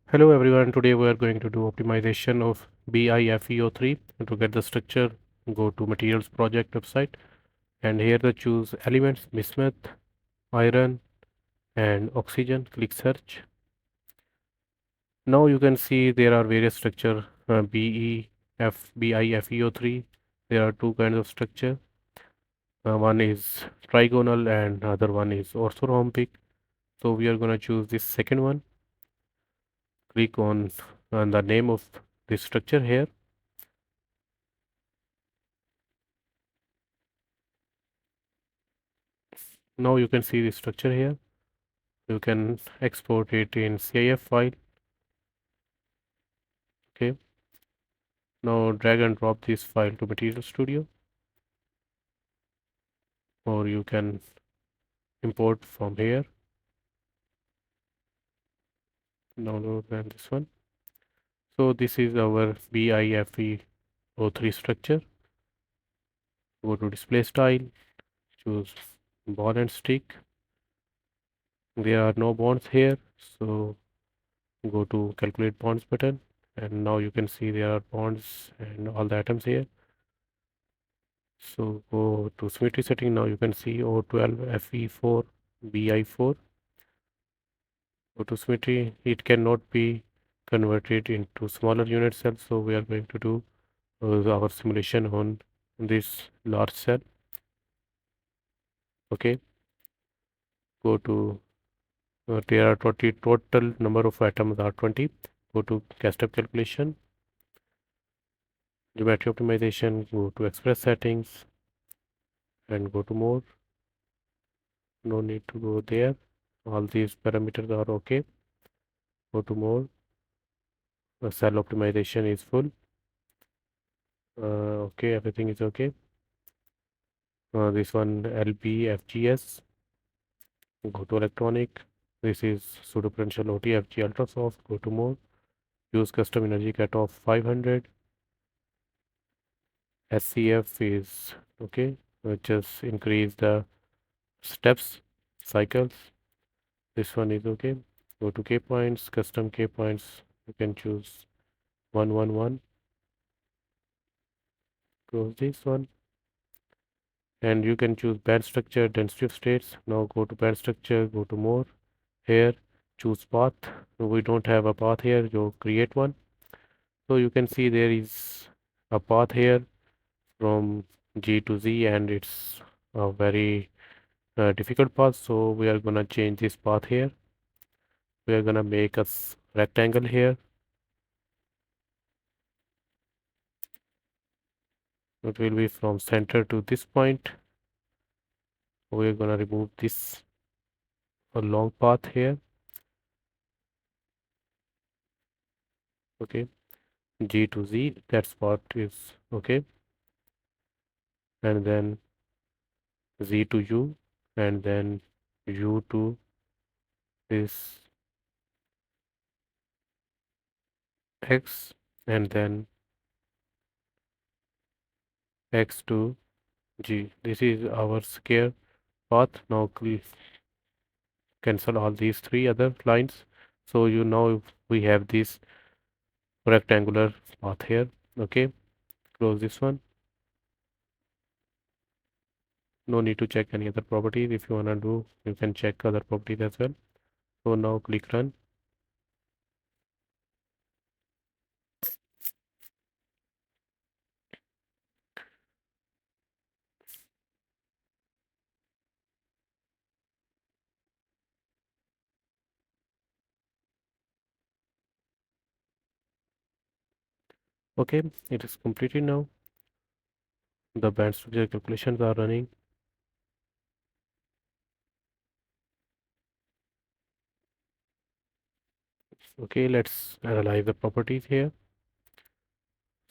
Hello everyone, today we are going to do optimization of BiFeO₃. To get the structure, go to materials project website and here the choose elements bismuth, iron and oxygen. Click search. Now you can see there are various structure BiFeO₃. There are two kinds of structure. One is trigonal and other one is orthorhombic. So we are going to choose this second one. Click on the name of this structure here. Now you can see the structure here. You can export it in CIF file. Okay. Now drag and drop this file to Material Studio, or you can import from here. Download and this one. So this is our BiFeO₃ structure. Go to display style, choose ball and stick. There are no bonds here, so go to calculate bonds button, and now you can see there are bonds and all the atoms here. So go to symmetry setting. Now you can see O12 Fe4 Bi4. Go to symmetry. It cannot be converted into smaller unit cells, so we are going to do our simulation on this large cell. Okay. Go to there are 20 total number of atoms are 20. Go to CASTEP calculation. Geometry optimization. Go to express settings and go to more. No need to go there. All these parameters are okay. Go to more. Cell optimization is full. Okay, everything is okay. This one LBFGS. Go to electronic. This is pseudopotential OT FG ultrasoft. Go to more. Use custom energy cutoff 500. SCF is okay. Just increase the steps, cycles. This one is okay. Go to K points, custom K points. You can choose 111. Close this one. And you can choose band structure, density of states. Now go to band structure, go to more. Here, choose path. We don't have a path here, so create one. So you can see there is a path here from G to Z, and it's a very difficult path. So we are gonna change this path here. We are gonna make a rectangle here. It will be from center to this point. We are gonna remove this a long path here. Okay, G to Z, that spot is okay, and then Z to U, and then U to this X, and then X to G. This is our square path. Now we cancel all these three other lines. So you know we have this rectangular path here. Okay, close this one. No need to check any other properties. If you wanna do, you can check other properties as well. So now click run. Okay, it is completed now. The band structure calculations are running. Okay, let's analyze the properties here.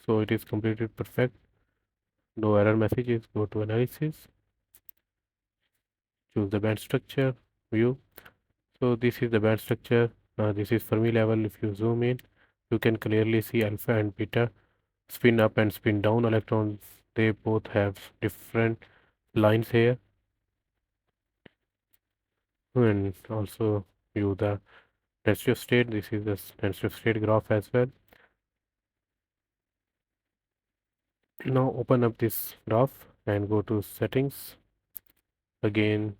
So it is completed perfect. No error messages. Go to analysis. Choose the band structure view. So this is the band structure. This is Fermi level. If you zoom in, you can clearly see alpha and beta spin up and spin down electrons. They both have different lines here, and also view the density of state. This is the density of state graph as well. Now open up this graph and go to settings. Again,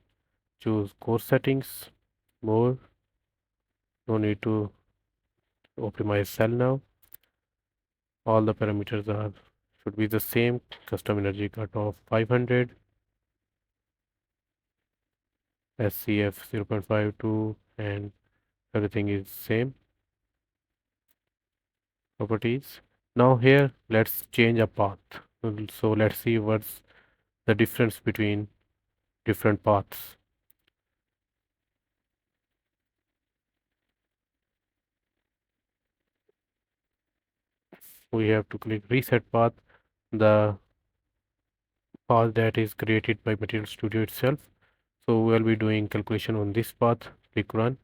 choose course settings, more. No need to optimize cell now. All the parameters are should be the same. Custom energy cutoff 500, SCF 0.52, and everything is same. Properties. Now here let's change a path. So let's see what's the difference between different paths. We have to click reset path, the path that is created by Material Studio itself. So we'll be doing calculation on this path. Click run.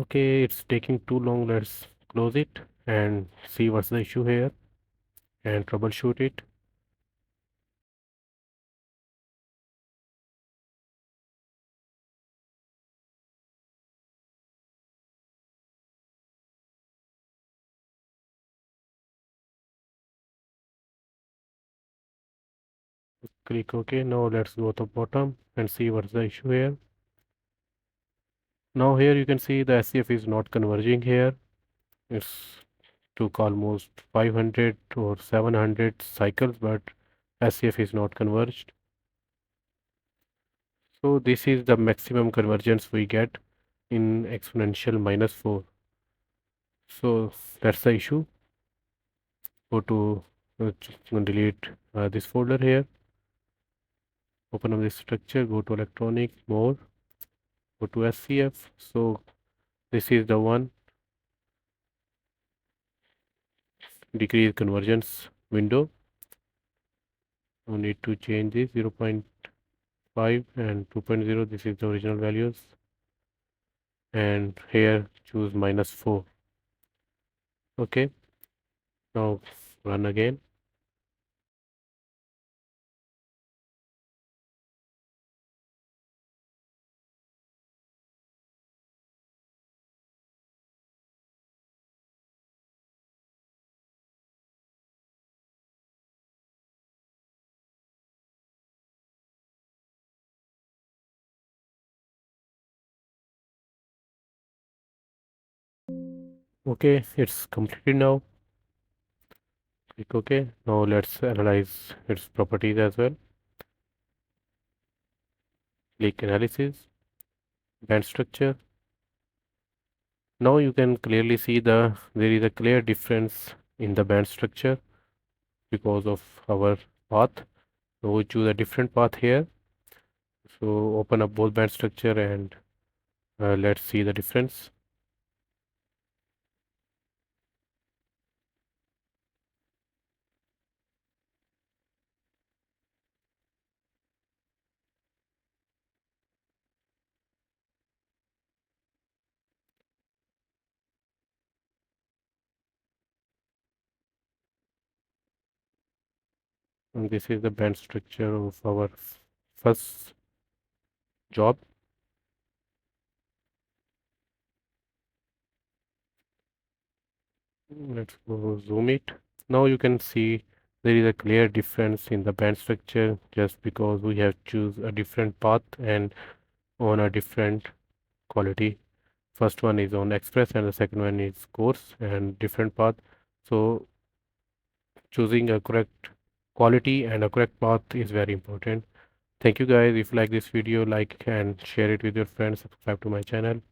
Okay, it's taking too long. Let's close it and see what's the issue here and troubleshoot it. Click OK. Now let's go to bottom and see what's the issue here. Now here you can see the SCF is not converging here. It's took almost 500 or 700 cycles, but SCF is not converged. So this is the maximum convergence we get in exponential -4. So that's the issue. Go to delete this folder here. Open up this structure, go to electronic, more, go to SCF. So this is the one, decrease convergence window. We need to change this 0.5 and 2.0. This is the original values. And here choose -4. Okay. Now run again. Okay, it's completed now. Click OK. Now let's analyze its properties as well. Click analysis, band structure. Now you can clearly see there is a clear difference in the band structure because of our path. So we choose a different path here. So open up both band structure and let's see the difference. And this is the band structure of our first job. Let's go zoom it. Now you can see there is a clear difference in the band structure just because we have choose a different path and on a different quality. First one is on express and the second one is course and different path. So choosing a correct quality and a correct path is very important. Thank you guys. If you like this video, like and share it with your friends. Subscribe to my channel.